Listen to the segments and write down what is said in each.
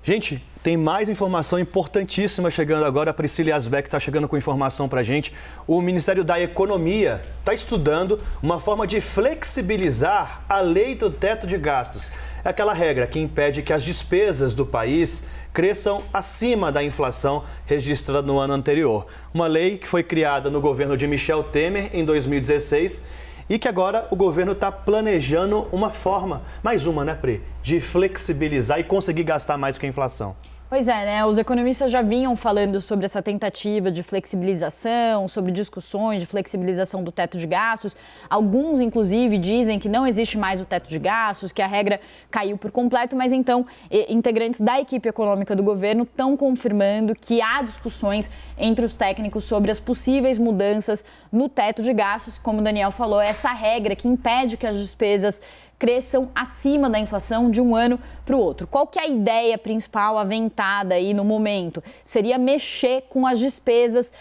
Gente, tem mais informação importantíssima chegando agora. A Priscila Yazbek está chegando com informação para a gente. O Ministério da Economia está estudando uma forma de flexibilizar a lei do teto de gastos. É aquela regra que impede que as despesas do país cresçam acima da inflação registrada no ano anterior. Uma lei que foi criada no governo de Michel Temer em 2016 e que agora o governo está planejando uma forma, mais uma, né, Pri, de flexibilizar e conseguir gastar mais que a inflação. Pois é, né? Os economistas já vinham falando sobre essa tentativa de flexibilização, sobre discussões de flexibilização do teto de gastos. Alguns, inclusive, dizem que não existe mais o teto de gastos, que a regra caiu por completo, mas então integrantes da equipe econômica do governo estão confirmando que há discussões entre os técnicos sobre as possíveis mudanças no teto de gastos. Como o Daniel falou, essa regra que impede que as despesas cresçam acima da inflação de um ano para o outro. Qual que é a ideia principal aventada aí no momento? Seria mexer com as despesas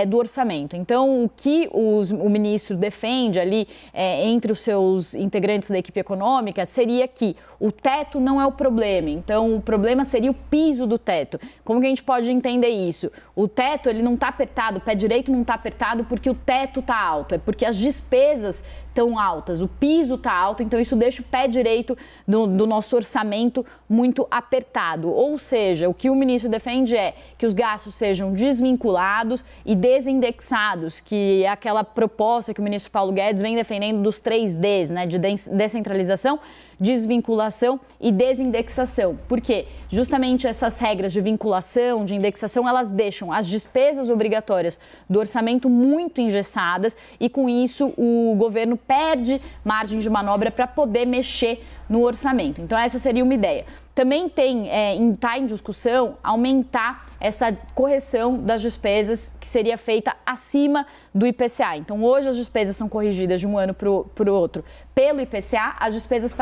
do orçamento. Então, o que o ministro defende ali entre os seus integrantes da equipe econômica seria que o teto não é o problema. Então, o problema seria o piso do teto. Como que a gente pode entender isso? O teto, ele não está apertado, o pé direito não está apertado porque o teto está alto, é porque as despesas estão altas, o piso está alto, então isso deixa o pé direito do nosso orçamento muito apertado. Ou seja, o que o ministro defende é que os gastos sejam desvinculados e desindexados, que é aquela proposta que o ministro Paulo Guedes vem defendendo dos 3Ds, né, de descentralização, desvinculação e desindexação. Por quê? Justamente essas regras de vinculação, de indexação, elas deixam as despesas obrigatórias do orçamento muito engessadas e, com isso, o governo perde margem de manobra para poder mexer no orçamento. Então, essa seria uma ideia. Também está em discussão aumentar essa correção das despesas que seria feita acima do IPCA. Então, hoje as despesas são corrigidas de um ano para o outro pelo IPCA, as despesas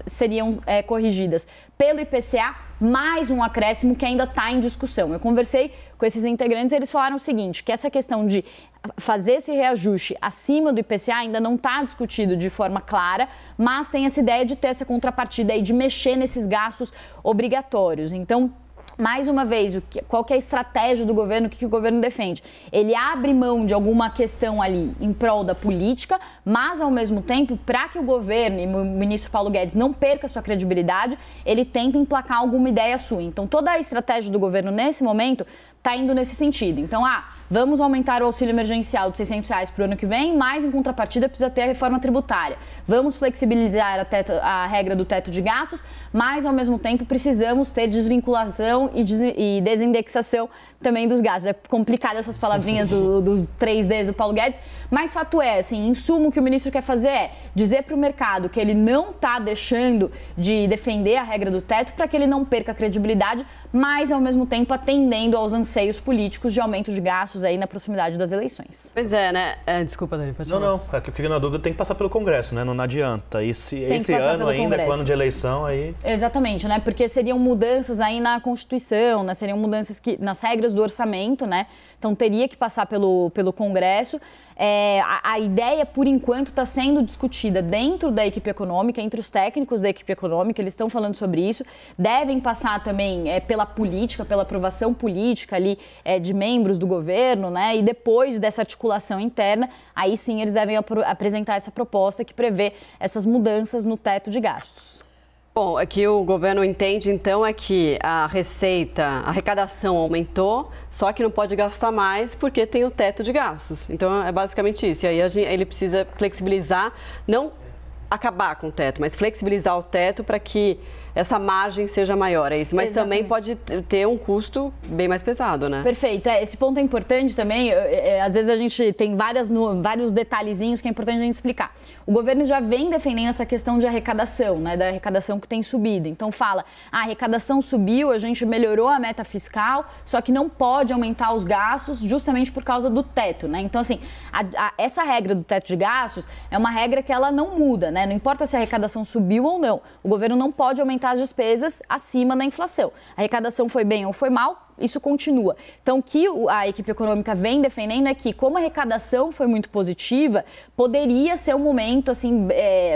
seriam corrigidas pelo IPCA, mais um acréscimo que ainda está em discussão. Eu conversei com esses integrantes e eles falaram o seguinte, que essa questão de fazer esse reajuste acima do IPCA ainda não está discutido de forma clara, mas tem essa ideia de ter essa contrapartida aí, de mexer nesses gastos obrigatórios. Então, mais uma vez, qual que é a estratégia do governo, o que o governo defende? Ele abre mão de alguma questão ali em prol da política, mas, ao mesmo tempo, para que o governo e o ministro Paulo Guedes não perca sua credibilidade, ele tenta emplacar alguma ideia sua. Então, toda a estratégia do governo, nesse momento, está indo nesse sentido. Então, vamos aumentar o auxílio emergencial de R$600 para o ano que vem, mas, em contrapartida, precisa ter a reforma tributária. Vamos flexibilizar a regra do teto de gastos, mas, ao mesmo tempo, precisamos ter desvinculação e desindexação também dos gastos. É complicado essas palavrinhas dos 3Ds do Paulo Guedes, mas fato é, assim, em suma, o que o ministro quer fazer é dizer para o mercado que ele não está deixando de defender a regra do teto para que ele não perca a credibilidade, mas, ao mesmo tempo, atendendo aos anseios políticos de aumento de gastos aí na proximidade das eleições. Pois é, né? Desculpa, Dani, pode falar. Não, é que eu fiquei na dúvida, tem que passar pelo Congresso, né? Não adianta. Esse ano ainda, com o ano de eleição, aí... Exatamente, né? Porque seriam mudanças aí na Constituição, né? Seriam mudanças nas regras do orçamento, né? Então teria que passar pelo Congresso. A ideia, por enquanto, está sendo discutida dentro da equipe econômica, entre os técnicos da equipe econômica, eles estão falando sobre isso. Devem passar também pela política, pela aprovação política ali de membros do governo, né? E depois dessa articulação interna, aí sim eles devem apresentar essa proposta que prevê essas mudanças no teto de gastos. Bom, é que o governo entende, então, é que a arrecadação aumentou, só que não pode gastar mais porque tem o teto de gastos. Então, é basicamente isso. E aí ele precisa flexibilizar, não acabar com o teto, mas flexibilizar o teto para que essa margem seja maior, é isso. Mas Exatamente. Também pode ter um custo bem mais pesado, né? Perfeito. Esse ponto é importante também. Às vezes a gente tem vários detalhezinhos que é importante a gente explicar. O governo já vem defendendo essa questão de arrecadação, né? Da arrecadação que tem subido. Então fala, a arrecadação subiu, a gente melhorou a meta fiscal, só que não pode aumentar os gastos justamente por causa do teto, né? Então, assim, essa regra do teto de gastos é uma regra que ela não muda, né? Não importa se a arrecadação subiu ou não. O governo não pode aumentar as despesas acima da inflação. A arrecadação foi bem ou foi mal, isso continua. Então, o que a equipe econômica vem defendendo é que, como a arrecadação foi muito positiva, poderia ser um momento assim,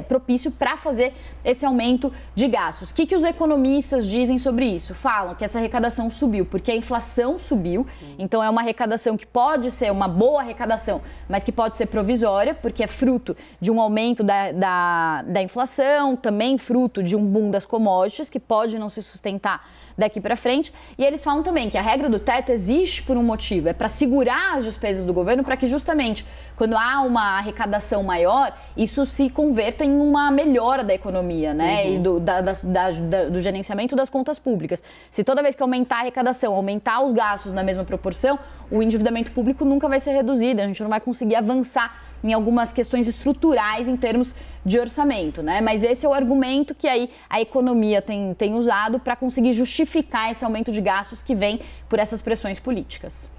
propício para fazer esse aumento de gastos. O que os economistas dizem sobre isso? Falam que essa arrecadação subiu porque a inflação subiu, então é uma arrecadação que pode ser uma boa arrecadação, mas que pode ser provisória, porque é fruto de um aumento da inflação, também fruto de um boom das commodities, que pode não se sustentar daqui para frente. E eles falam também que a regra do teto existe por um motivo, é para segurar as despesas do governo, para que justamente quando há uma arrecadação maior, isso se converta em uma melhora da economia, né? E do gerenciamento das contas públicas. Se toda vez que aumentar a arrecadação, aumentar os gastos na mesma proporção, o endividamento público nunca vai ser reduzido, a gente não vai conseguir avançar em algumas questões estruturais em termos de orçamento, né? Mas esse é o argumento que aí a economia tem usado para conseguir justificar esse aumento de gastos que vem por essas pressões políticas.